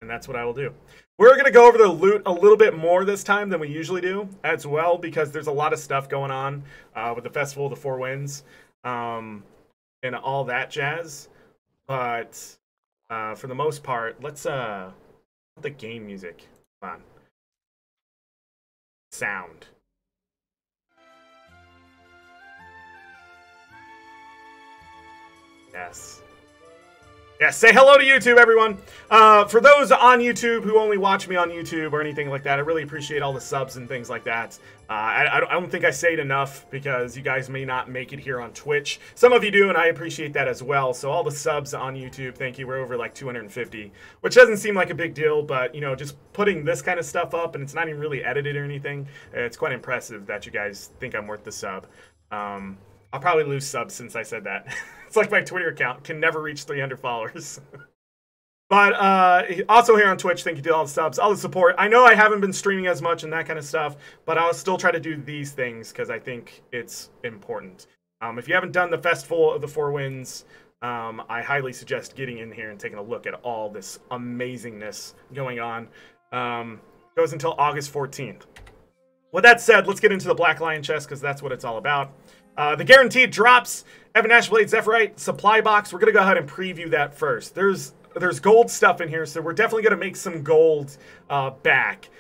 and that's what I will do. We're going to go over the loot a little bit more this time than we usually do as well, because there's a lot of stuff going on with the Festival of the Four Winds and all that jazz. But for the most part, let's the game music. Come on. Sound. Yes. Yes, say hello to YouTube, everyone. For those on YouTube who only watch me on YouTube or anything like that, I really appreciate all the subs and things like that. I don't think I say it enough because you guys may not make it here on Twitch. Some of you do, and I appreciate that as well. So all the subs on YouTube, thank you. We're over like 250, which doesn't seem like a big deal, but, you know, just putting this kind of stuff up, and it's not even really edited or anything, it's quite impressive that you guys think I'm worth the sub. I'll probably lose subs since I said that. It's like my Twitter account can never reach 300 followers. But also here on Twitch, thank you to all the subs, all the support. I know I haven't been streaming as much and that kind of stuff, but I'll still try to do these things because I think it's important. If you haven't done the Festival of the Four Winds, I highly suggest getting in here and taking a look at all this amazingness going on. Goes until August 14th. With that said, let's get into the Black Lion chest because that's what it's all about. The guaranteed drops, Evan Ashblade Zephyrite supply box. We're going to go ahead and preview that first. There's gold stuff in here, so we're definitely going to make some gold back.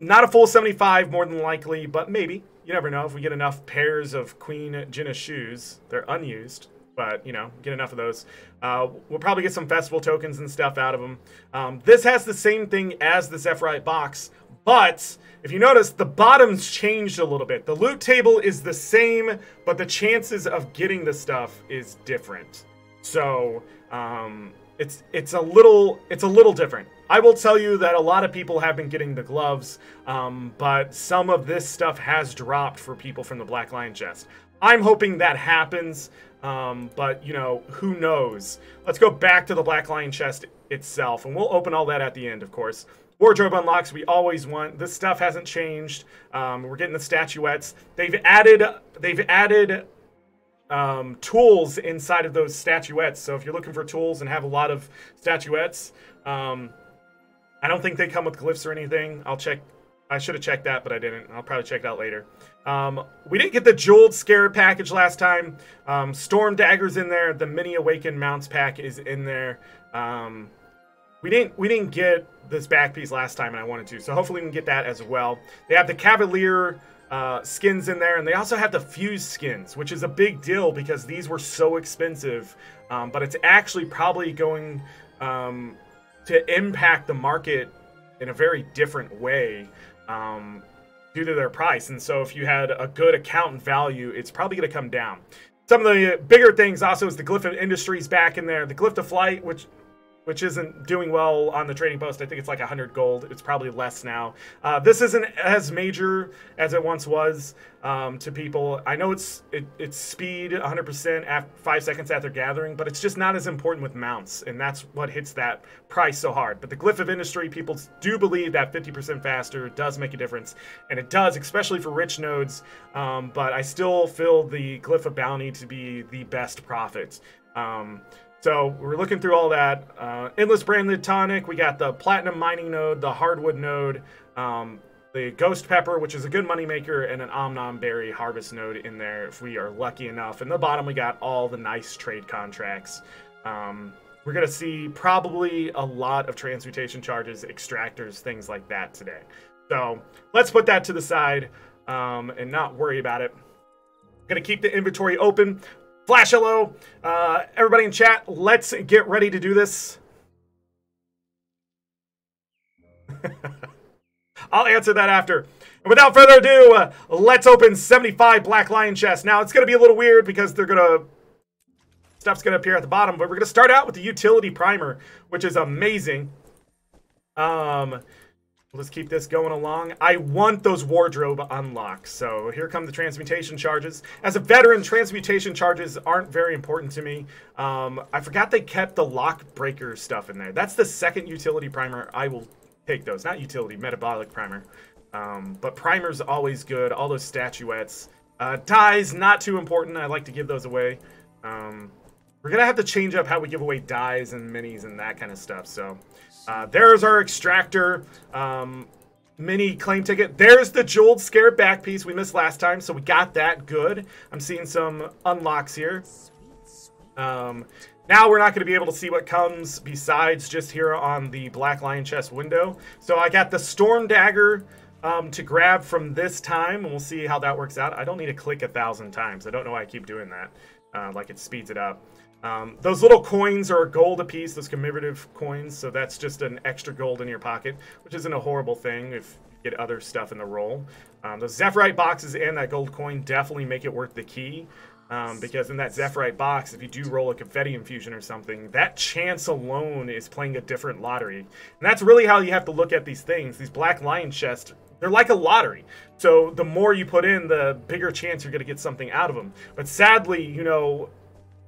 Not a full 75, more than likely, but maybe. You never know if we get enough pairs of Queen Jenna shoes. They're unused, but, you know, get enough of those. We'll probably get some festival tokens and stuff out of them. This has the same thing as the Zephyrite box, but if you notice, the bottom's changed a little bit. The loot table is the same, but the chances of getting the stuff is different. So it's a little different. I will tell you that a lot of people have been getting the gloves, but some of this stuff has dropped for people from the Black Lion chest. I'm hoping that happens, but, you know, who knows? Let's go back to the Black Lion chest itself, and we'll open all that at the end, of course. Wardrobe unlocks we always want. This stuff hasn't changed. We're getting the statuettes. They've added tools inside of those statuettes. So if you're looking for tools and have a lot of statuettes, I don't think they come with glyphs or anything. I'll check. I should have checked that, but I didn't. I'll probably check it out later. We didn't get the Jeweled Scarab package last time. Storm Dagger's in there. The Mini Awakened Mounts pack is in there. We didn't get this back piece last time, and I wanted to, so hopefully we can get that as well. They have the Cavalier skins in there, and they also have the Fuse skins, which is a big deal because these were so expensive, but it's actually probably going to impact the market in a very different way due to their price. And so if you had a good account value, it's probably going to come down. Some of the bigger things also is the Glyph of Industries back in there, the Glyph of Flight, which isn't doing well on the trading post. I think it's like 100 gold. It's probably less now. This isn't as major as it once was to people. I know it's speed 100% after 5 seconds after gathering, but it's just not as important with mounts, and that's what hits that price so hard. But the Glyph of Industry, people do believe that 50% faster does make a difference, and it does, especially for rich nodes, but I still feel the Glyph of Bounty to be the best profit. So we're looking through all that. Endless Branded Tonic. We got the Platinum Mining node, the Hardwood node, the Ghost Pepper, which is a good moneymaker, and an Omnom Berry Harvest node in there if we are lucky enough. In the bottom, we got all the nice trade contracts. We're going to see probably a lot of transmutation charges, extractors, things like that today. So let's put that to the side and not worry about it. Going to keep the inventory open. Flash hello, everybody in chat, let's get ready to do this. I'll answer that after. And without further ado, let's open 75 Black Lion chests. Now, it's going to be a little weird because stuff's going to appear at the bottom, but we're going to start out with the Utility Primer, which is amazing. Let's keep this going along. I want those wardrobe unlocks. So here come the transmutation charges. As a veteran, transmutation charges aren't very important to me. I forgot they kept the lock breaker stuff in there. That's the second utility primer. I will take those. Not utility, metabolic primer. But primer's always good. All those statuettes. Dyes, not too important. I like to give those away. We're we're going to have to change up how we give away dies and minis and that kind of stuff. So there's our extractor mini claim ticket. There's the Jeweled Scarab back piece we missed last time, so we got that. Good. I'm seeing some unlocks here. Now we're not going to be able to see what comes besides just here on the Black Lion chest window. So I got the Storm Dagger to grab from this time, and we'll see how that works out. I don't need to click 1,000 times. I don't know why I keep doing that. Like it speeds it up. Those little coins are gold a piece, those commemorative coins, so that's just an extra gold in your pocket, which isn't a horrible thing if you get other stuff in the roll. Those Zephyrite boxes and that gold coin definitely make it worth the key. Because in that Zephyrite box, if you do roll a confetti infusion or something, that chance alone is playing a different lottery. And that's really how you have to look at these things. These Black Lion chests, they're like a lottery. So the more you put in, the bigger chance you're going to get something out of them. But sadly, you know,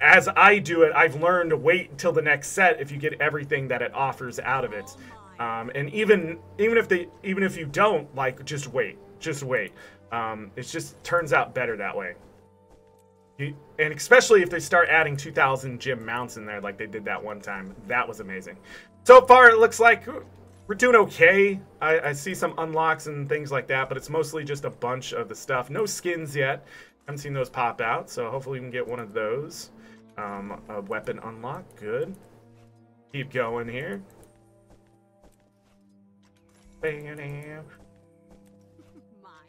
as I do it, I've learned to wait until the next set if you get everything that it offers out of it. And even if you don't, like, just wait. Just wait. It just turns out better that way. And especially if they start adding 2,000 gem mounts in there like they did that one time. That was amazing. So far, it looks like we're doing okay. I see some unlocks and things like that, but it's mostly just a bunch of the stuff. No skins yet. Haven't seen those pop out, so hopefully we can get one of those. A weapon unlock. Good. Keep going here.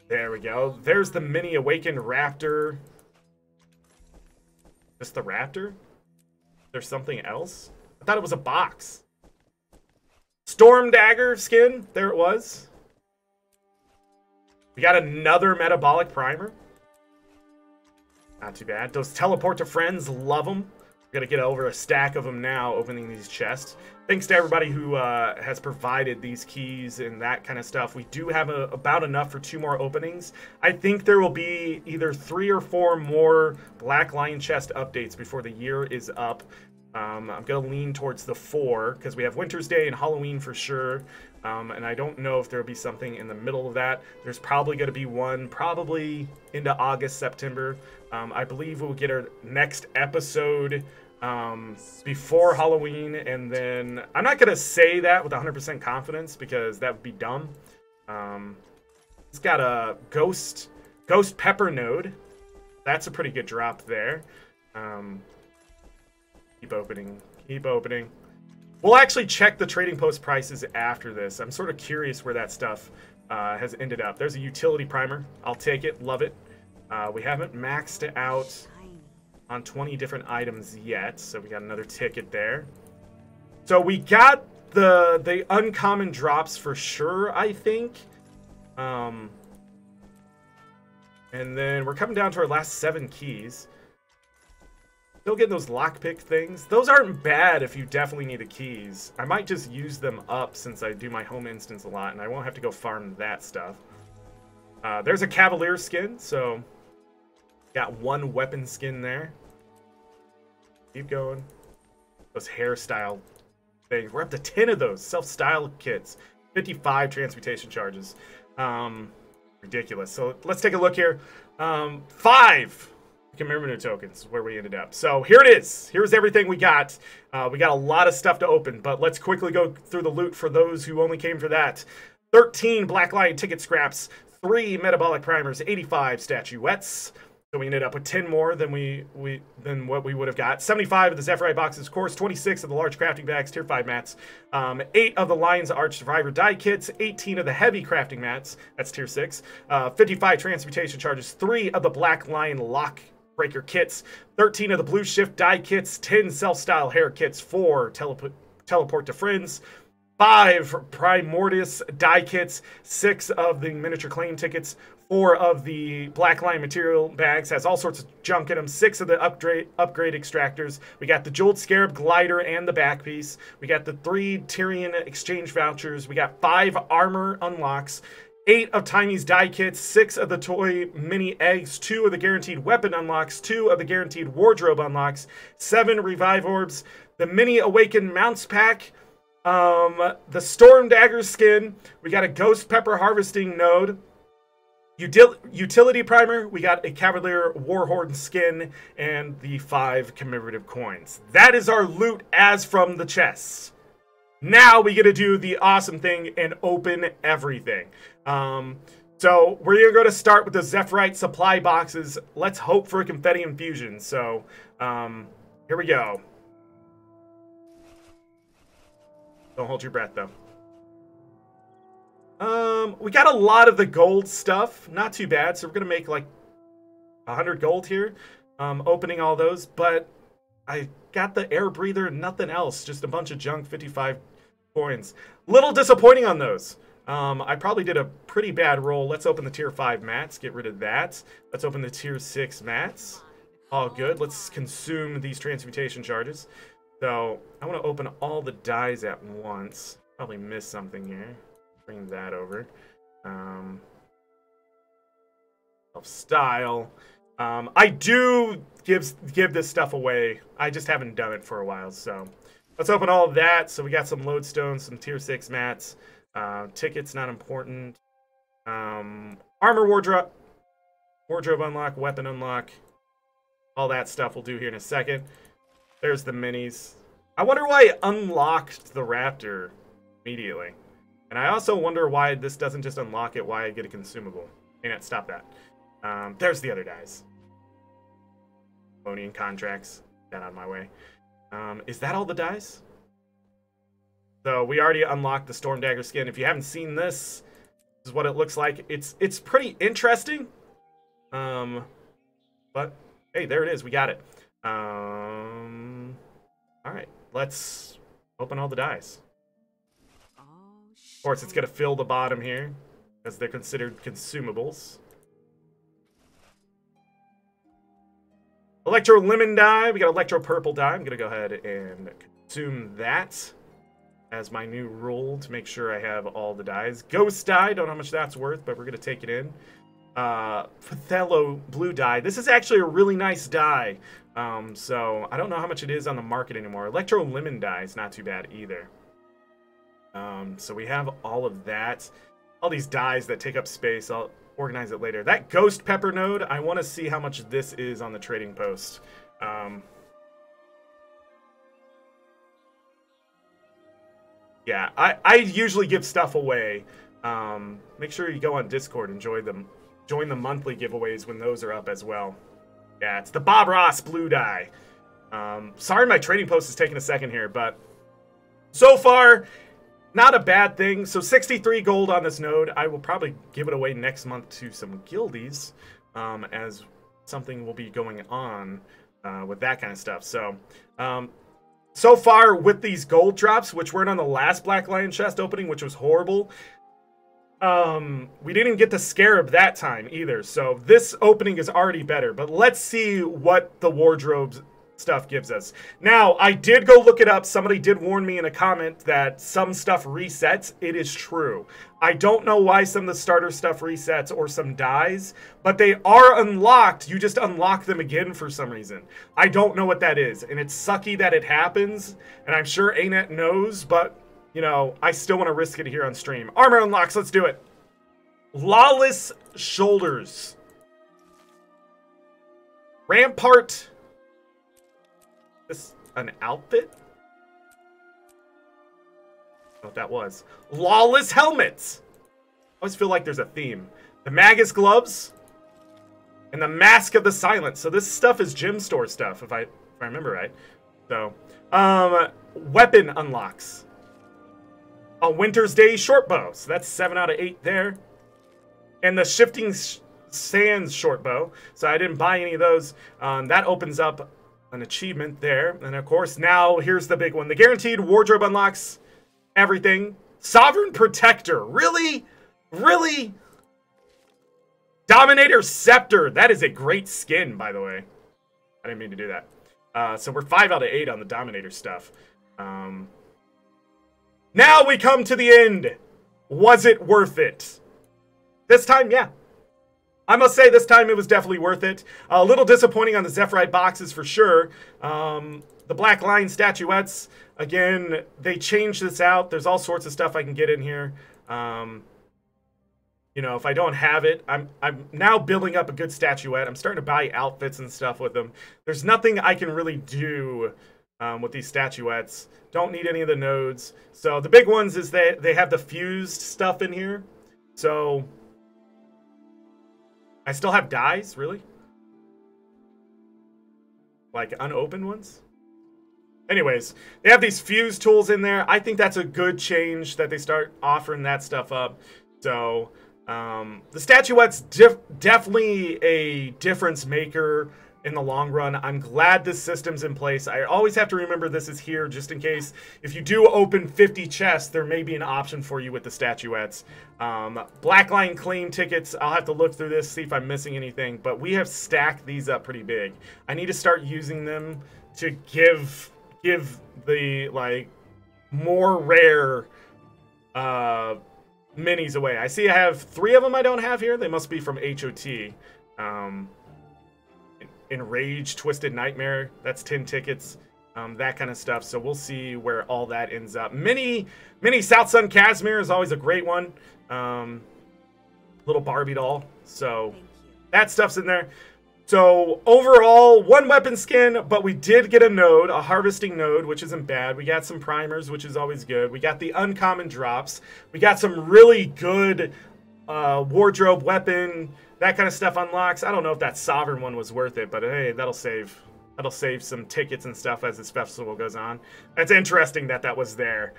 There we go. There's the mini awakened raptor. Just the raptor? There's something else? I thought it was a box. Storm Dagger skin. There it was. We got another metabolic primer. Not too bad. Those teleport to friends. Love them. We're going to get over a stack of them now, opening these chests. Thanks to everybody who has provided these keys and that kind of stuff. We do have about enough for 2 more openings. I think there will be either 3 or 4 more Black Lion chest updates before the year is up. I'm going to lean towards the 4 because we have Winter's Day and Halloween for sure. And I don't know if there'll be something in the middle of that. There's probably going to be one probably into August, September. I believe we'll get our next episode before Halloween, and then I'm not gonna say that with 100% confidence because that would be dumb. It's got a ghost pepper node. That's a pretty good drop there. Keep opening. We'll actually check the trading post prices after this. I'm sort of curious where that stuff has ended up. There's a utility primer. I'll take it. Love it. We haven't maxed out on 20 different items yet, so we got another ticket there. So we got the uncommon drops for sure, I think. And then we're coming down to our last 7 keys. Still getting those lockpick things. Those aren't bad if you definitely need the keys. I might just use them up since I do my home instance a lot, and I won't have to go farm that stuff. There's a Cavalier skin, so got 1 weapon skin there. Keep going. Those hairstyle things. We're up to 10 of those self-style kits. 55 transportation charges. Ridiculous. So let's take a look here. 5 commemorative tokens where we ended up. So here it is. Here's everything we got. We got a lot of stuff to open, but let's quickly go through the loot for those who only came for that. 13 Black Lion ticket scraps, 3 metabolic primers, 85 statuettes. So we ended up with 10 more than what we would have got. 75 of the Zephyrite boxes, of course. 26 of the large crafting bags, tier 5 mats. 8 of the Lion's Arch Survivor die kits. 18 of the heavy crafting mats. That's tier 6. 55 transportation charges. 3 of the Black Lion lock breaker kits. 13 of the Blue Shift die kits. 10 self-style hair kits. 4 teleport to friends. 5 Primordius die kits, 6 of the miniature claim tickets, 4 of the Black Lion material bags, has all sorts of junk in them, 6 of the upgrade extractors. We got the Jeweled Scarab glider and the back piece. We got the 3 Tyrian exchange vouchers. We got 5 armor unlocks, 8 of Tiny's die kits, 6 of the toy mini eggs, 2 of the guaranteed weapon unlocks, 2 of the guaranteed wardrobe unlocks, 7 revive orbs, the mini awakened mounts pack, the Storm Dagger skin. We got a Ghost Pepper harvesting node. Utility primer, we got a Cavalier Warhorn skin and the 5 commemorative coins. That is our loot as from the chests. Now we get to do the awesome thing and open everything. So we're going to start with the Zephyrite supply boxes. Let's hope for a confetti infusion. So here we go. Don't hold your breath though. We got a lot of the gold stuff. Not too bad. So we're going to make like 100 gold here. Opening all those. But I got the air breather and nothing else. Just a bunch of junk, 55 coins. Little disappointing on those. I probably did a pretty bad roll. Let's open the tier 5 mats. Get rid of that. Let's open the tier 6 mats. All good. Let's consume these transmutation charges. So I want to open all the dies at once. Probably missed something here. Bring that over. Style. I do give this stuff away. I just haven't done it for a while. So let's open all of that. So we got some lodestones, some tier 6 mats. Tickets, not important. Armor wardrobe unlock, weapon unlock. All that stuff we'll do here in a second. There's the minis. I wonder why it unlocked the Raptor immediately. And I also wonder why this doesn't just unlock it, why I get a consumable. ArenaNet, stop that. There's the other dies. Bonian contracts. Get that out of my way. Is that all the dies? So we already unlocked the Storm Dagger skin. If you haven't seen this, this is what it looks like. It's pretty interesting. But hey, there it is. We got it. All right, let's open all the dies. Of course, it's going to fill the bottom here, as they're considered consumables. Electro Lemon die. We got Electro Purple die. I'm going to go ahead and consume that as my new rule to make sure I have all the dies. Ghost die. Don't know how much that's worth, but we're going to take it in. Pathello Blue die. This is actually a really nice die. So I don't know how much it is on the market anymore. Electro Lemon die is not too bad either. So we have all of that. All these dies that take up space. I'll organize it later. That Ghost Pepper node, I want to see how much this is on the trading post. Yeah, I usually give stuff away. Make sure you go on Discord and join the monthly giveaways when those are up as well. Yeah, it's the Bob Ross blue die. Sorry my trading post is taking a second here, but so far, not a bad thing. So 63 gold on this node. I will probably give it away next month to some guildies, as something will be going on with that kind of stuff. So, so far with these gold drops, which weren't on the last Black Lion chest opening, which was horrible, we didn't get the Scarab that time either. So this opening is already better. But let's see what the wardrobe stuff gives us. Now, I did go look it up. Somebody did warn me in a comment that some stuff resets. It is true. I don't know why some of the starter stuff resets or some dies, but they are unlocked. You just unlock them again for some reason. I don't know what that is, and it's sucky that it happens, and I'm sure ArenaNet knows, but, you know, I still want to risk it here on stream. Armor unlocks. Let's do it. Lawless Shoulders. Rampart. This an outfit? I don't know what that was. Lawless Helmets. I always feel like there's a theme. The Magus Gloves. And the Mask of the Silent. So this stuff is gym store stuff, if I remember right. So, weapon unlocks. A Winter's Day short bow. So that's 7 out of 8 there. And the Shifting Sands short bow. So I didn't buy any of those. That opens up an achievement there. And of course, now here's the big one. The guaranteed wardrobe unlocks everything. Sovereign Protector. Really? Really? Dominator Scepter. That is a great skin, by the way. I didn't mean to do that. So we're 5 out of 8 on the Dominator stuff. Now we come to the end. Was it worth it? This time, yeah. I must say this time it was definitely worth it. A little disappointing on the Zephyrite boxes for sure. The Black Lion statuettes, again, they changed this out. There's all sorts of stuff I can get in here. You know, if I don't have it, I'm now building up a good statuette. I'm starting to buy outfits and stuff with them. There's nothing I can really do with these statuettes. Don't need any of the nodes. So the big ones is they have the fused stuff in here. So I still have dies, really? Like unopened ones? Anyways, they have these fuse tools in there. I think that's a good change that they start offering that stuff up. So the statuette's definitely a difference maker in the long run. I'm glad this system's in place. I always have to remember this is here just in case if you do open 50 chests, there may be an option for you with the statuettes. Blackline claim tickets, I'll have to look through this, see if I'm missing anything, but we have stacked these up pretty big. I need to start using them to give the like more rare minis away. I see I have 3 of them I don't have here. They must be from HOT. Enraged, Twisted Nightmare, that's 10 tickets. That kind of stuff. So we'll see where all that ends up. Mini South Sun Casimir is always a great one. Little Barbie doll. So that stuff's in there. So overall, 1 weapon skin, but we did get a node, a harvesting node, which isn't bad. We got some primers, which is always good. We got the uncommon drops. We got some really good wardrobe, weapon, that kind of stuff unlocks. I don't know if that sovereign one was worth it, but hey, that'll save some tickets and stuff as this festival goes on. It's interesting that that was there.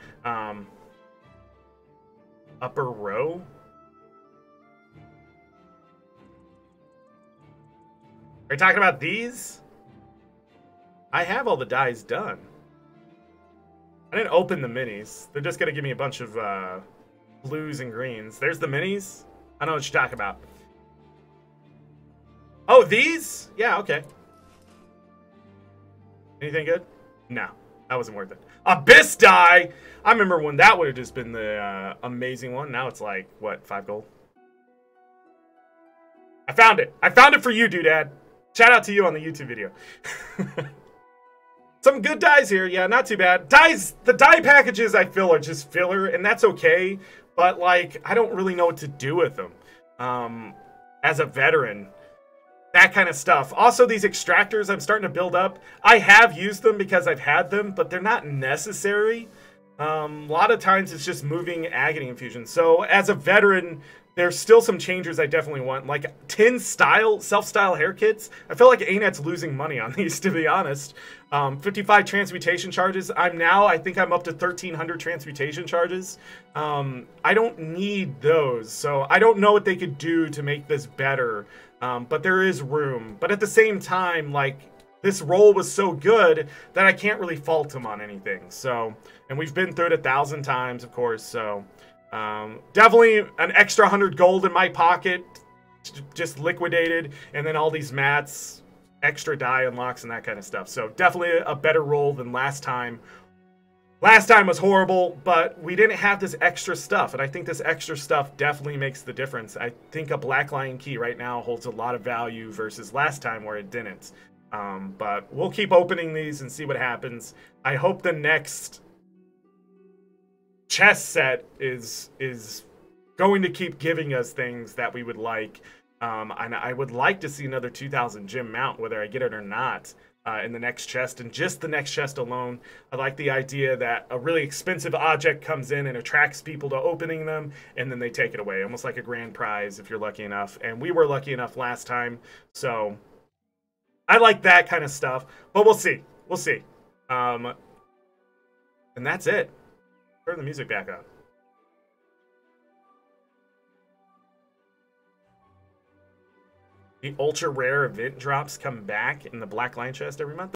Upper row. Are you talking about these? I have all the dies done. I didn't open the minis. They're just gonna give me a bunch of blues and greens. There's the minis. I know what you're talking about. Oh, these? Yeah, okay. Anything good? No, that wasn't worth it. Abyss die! I remember when that would have just been the amazing one. Now it's like, what, 5 gold? I found it. I found it for you, doodad. Shout out to you on the YouTube video. Some good dies here. Yeah, not too bad. Dies, the die packages I feel are just filler, and that's okay. But, like, I don't really know what to do with them. As a veteran. That kind of stuff. Also, these extractors I'm starting to build up. I have used them because I've had them, but they're not necessary. A lot of times it's just moving agony infusion. So, as a veteran, there's still some changes I definitely want. Like 10 self-style hair kits. I feel like ArenaNet's losing money on these, to be honest. 55 transmutation charges. I think I'm up to 1,300 transmutation charges. I don't need those. So I don't know what they could do to make this better. But there is room. But at the same time, like, this roll was so good that I can't really fault them on anything. So, and we've been through it 1,000 times, of course, so... definitely an extra 100 gold in my pocket, just liquidated, and then all these mats, extra die unlocks, and that kind of stuff. So definitely a better roll than last time. Last time was horrible, but we didn't have this extra stuff, and I think this extra stuff definitely makes the difference. I think a Black Lion key right now holds a lot of value versus last time where it didn't. But we'll keep opening these and see what happens. I hope the next chess set is going to keep giving us things that we would like, and I would like to see another 2,000 gem mount, whether I get it or not, in the next chest. And just the next chest alone, I like the idea that a really expensive object comes in and attracts people to opening them, and then they take it away, almost like a grand prize if you're lucky enough. And we were lucky enough last time, so I like that kind of stuff. But we'll see. And that's it. Turn the music back up. The ultra rare event drops come back in the Black Lion chest every month.